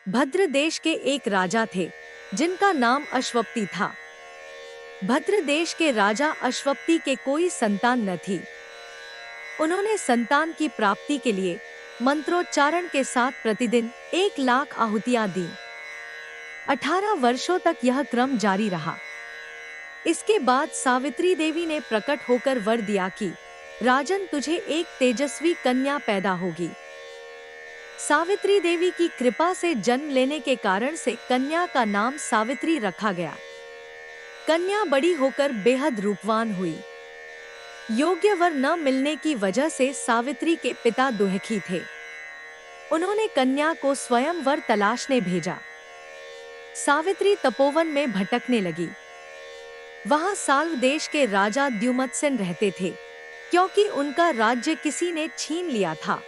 भद्र देश के एक राजा थे जिनका नाम अश्वपति था। भद्र देश के राजा अश्वपति के कोई संतान न थी। उन्होंने संतान की प्राप्ति के लिए मंत्रोच्चारण के साथ प्रतिदिन 1,00,000 आहुतियां दी। 18 वर्षों तक यह क्रम जारी रहा। इसके बाद सावित्री देवी ने प्रकट होकर वर दिया कि राजन, तुझे एक तेजस्वी कन्या पैदा होगी। सावित्री देवी की कृपा से जन्म लेने के कारण से कन्या का नाम सावित्री रखा गया। कन्या बड़ी होकर बेहद रूपवान हुई। योग्य वर न मिलने की वजह से सावित्री के पिता दुखी थे। उन्होंने कन्या को स्वयं वर तलाशने भेजा। सावित्री तपोवन में भटकने लगी। वहां साल्व देश के राजा द्युमत्सेन रहते थे, क्योंकि उनका राज्य किसी ने छीन लिया था।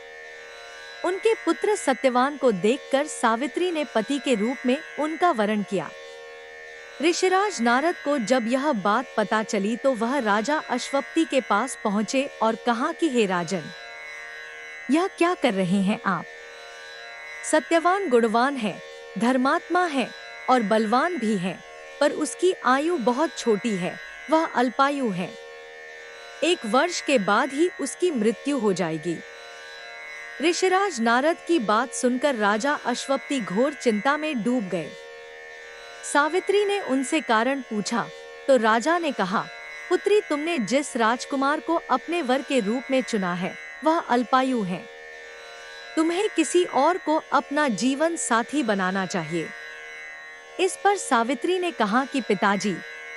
उनके पुत्र सत्यवान को देखकर सावित्री ने पति के रूप में उनका वरण किया। ऋषिराज नारद को जब यह बात पता चली तो वह राजा अश्वपति के पास पहुंचे और कहा कि हे राजन, यह क्या कर रहे हैं आप? सत्यवान गुणवान है, धर्मात्मा है और बलवान भी है, पर उसकी आयु बहुत छोटी है, वह अल्पायु है। 1 वर्ष के बाद ही उसकी मृत्यु हो जाएगी। ऋषिराज नारद की बात सुनकर राजा अश्वपति घोर चिंता में डूब गए। सावित्री ने उनसे कारण पूछा तो राजा ने कहा, पुत्री, तुमने जिस राजकुमार को अपने वर के रूप में चुना है वह अल्पायु है। तुम्हें किसी और को अपना जीवन साथी बनाना चाहिए। इस पर सावित्री ने कहा कि पिताजी,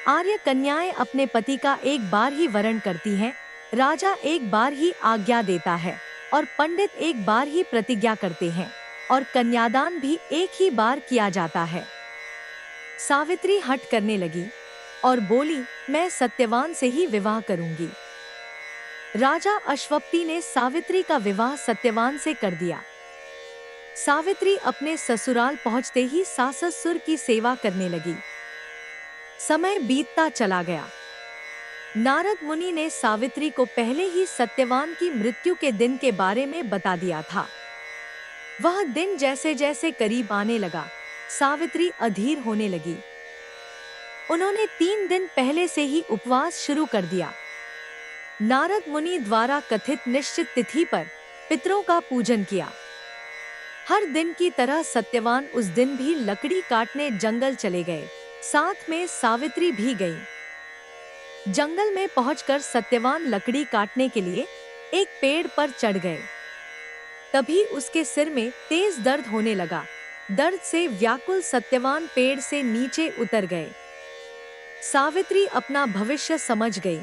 आर्य कन्याएं अपने पति का एक बार ही वरण करती हैं, राजा एक बार ही आज्ञा देता है और पंडित एक बार ही प्रतिज्ञा करते हैं और कन्यादान भी एक ही बार किया जाता है। सावित्री हट करने लगी और बोली, मैं सत्यवान से ही विवाह करूंगी। राजा अश्वपति ने सावित्री का विवाह सत्यवान से कर दिया। सावित्री अपने ससुराल पहुंचते ही सास-ससुर की सेवा करने लगी। समय बीतता चला गया। नारद मुनि ने सावित्री को पहले ही सत्यवान की मृत्यु के दिन के बारे में बता दिया था। वह दिन जैसे जैसे करीब आने लगा, सावित्री अधीर होने लगी। उन्होंने 3 दिन पहले से ही उपवास शुरू कर दिया। नारद मुनि द्वारा कथित निश्चित तिथि पर पितरों का पूजन किया। हर दिन की तरह सत्यवान उस दिन भी लकड़ी काटने जंगल चले गए। साथ में सावित्री भी गई। जंगल में पहुंचकर सत्यवान लकड़ी काटने के लिए एक पेड़ पर चढ़ गए। तभी उसके सिर में तेज दर्द होने लगा। दर्द से व्याकुल सत्यवान पेड़ से नीचे उतर गए। सावित्री अपना भविष्य समझ गई।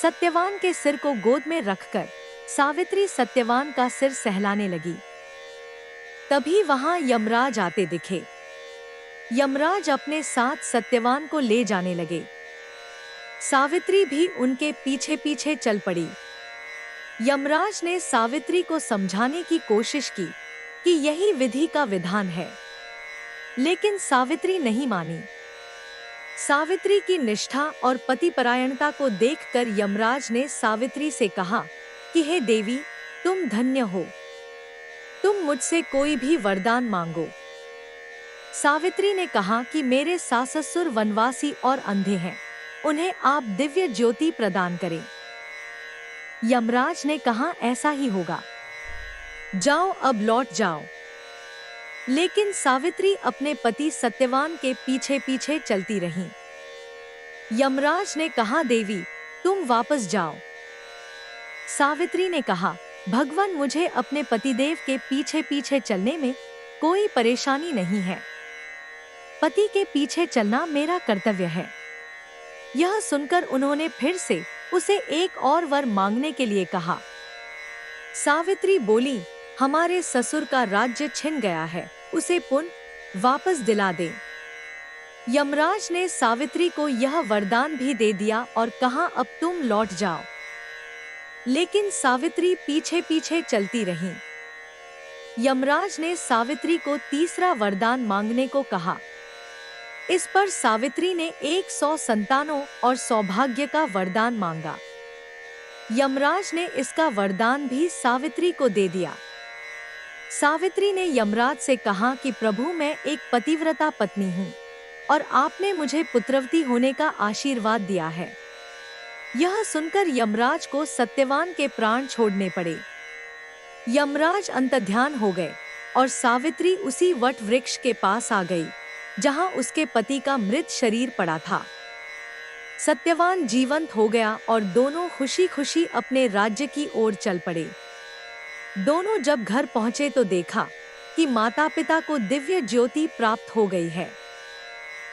सत्यवान के सिर को गोद में रखकर सावित्री सत्यवान का सिर सहलाने लगी। तभी वहां यमराज आते दिखे। यमराज अपने साथ सत्यवान को ले जाने लगे। सावित्री भी उनके पीछे पीछे चल पड़ी। यमराज ने सावित्री को समझाने की कोशिश की कि यही विधि का विधान है, लेकिन सावित्री नहीं मानी। सावित्री की निष्ठा और पतिपरायणता को देखकर यमराज ने सावित्री से कहा कि हे देवी, तुम धन्य हो, तुम मुझसे कोई भी वरदान मांगो। सावित्री ने कहा कि मेरे सास-ससुर वनवासी और अंधे हैं, उन्हें आप दिव्य ज्योति प्रदान करें। यमराज ने कहा, ऐसा ही होगा, जाओ, अब लौट जाओ। लेकिन सावित्री अपने पति सत्यवान के पीछे पीछे चलती रही। यमराज ने कहा, देवी, तुम वापस जाओ। सावित्री ने कहा, भगवान, मुझे अपने पतिदेव के पीछे पीछे चलने में कोई परेशानी नहीं है। पति के पीछे चलना मेरा कर्तव्य है। यह सुनकर उन्होंने फिर से उसे एक और वर मांगने के लिए कहा। सावित्री बोली, हमारे ससुर का राज्य छिन गया है, उसे पुनः वापस दिला दे। यमराज ने सावित्री को यह वरदान भी दे दिया और कहा, अब तुम लौट जाओ। लेकिन सावित्री पीछे पीछे चलती रही। यमराज ने सावित्री को तीसरा वरदान मांगने को कहा। इस पर सावित्री ने 100 संतानों और सौभाग्य का वरदान मांगा। यमराज ने इसका वरदान भी सावित्री को दे दिया। सावित्री ने यमराज से कहा कि प्रभु, मैं एक पतिव्रता पत्नी हूँ और आपने मुझे पुत्रवती होने का आशीर्वाद दिया है। यह सुनकर यमराज को सत्यवान के प्राण छोड़ने पड़े। यमराज अंतर्ध्यान हो गए और सावित्री उसी वट वृक्ष के पास आ गई जहां उसके पति का मृत शरीर पड़ा था। सत्यवान जीवंत हो गया और दोनों खुशी खुशी अपने राज्य की ओर चल पड़े। दोनों जब घर पहुंचे तो देखा कि माता पिता को दिव्य ज्योति प्राप्त हो गई है।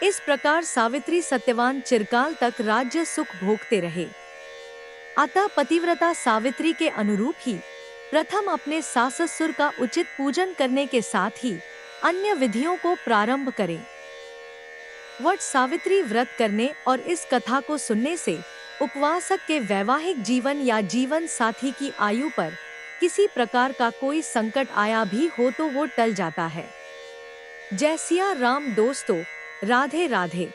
इस प्रकार सावित्री सत्यवान चिरकाल तक राज्य सुख भोगते रहे। अतः पतिव्रता सावित्री के अनुरूप ही प्रथम अपने सास ससुर का उचित पूजन करने के साथ ही अन्य विधियों को प्रारंभ करें। वट सावित्री व्रत करने और इस कथा को सुनने से उपवासक के वैवाहिक जीवन या जीवन साथी की आयु पर किसी प्रकार का कोई संकट आया भी हो तो वो टल जाता है। जय सिया राम दोस्तों, राधे राधे।